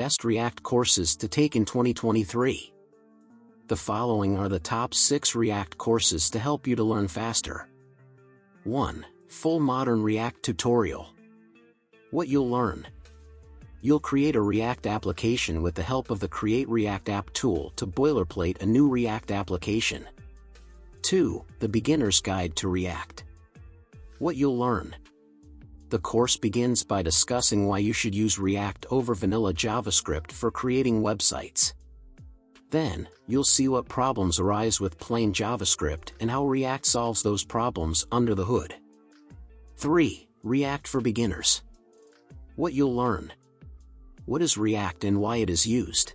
best React courses to take in 2023. The following are the top 6 React courses to help you to learn faster. 1. Full Modern React Tutorial. What you'll learn. You'll create a React application with the help of the Create React App tool to boilerplate a new React application. 2. The Beginner's Guide to React. What you'll learn. The course begins by discussing why you should use React over vanilla JavaScript for creating websites. Then, you'll see what problems arise with plain JavaScript and how React solves those problems under the hood. 3. React for Beginners. What you'll learn. What is React and why it is used?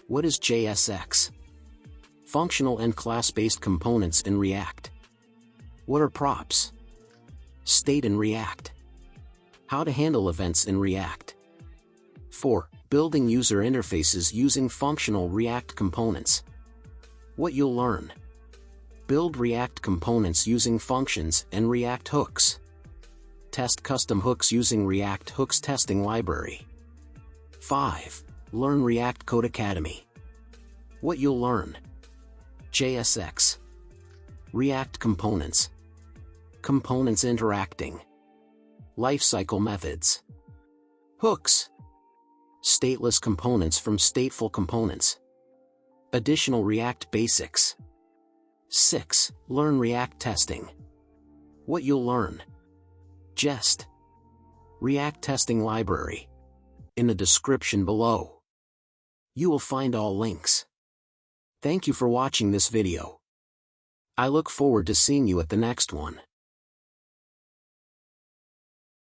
What is JSX? Functional and class-based components in React. What are props? State in React. How to handle events in React. 4. Building user interfaces using functional React components. What you'll learn. Build React components using functions and React hooks. Test custom hooks using React Hooks testing library. 5. Learn React Code Academy. What you'll learn. JSX. React components. Components interacting. Lifecycle methods. Hooks. Stateless components from stateful components. Additional React basics. 6. Learn React testing. What you'll learn. Jest. React testing library. In the description below, you will find all links. Thank you for watching this video. I look forward to seeing you at the next one.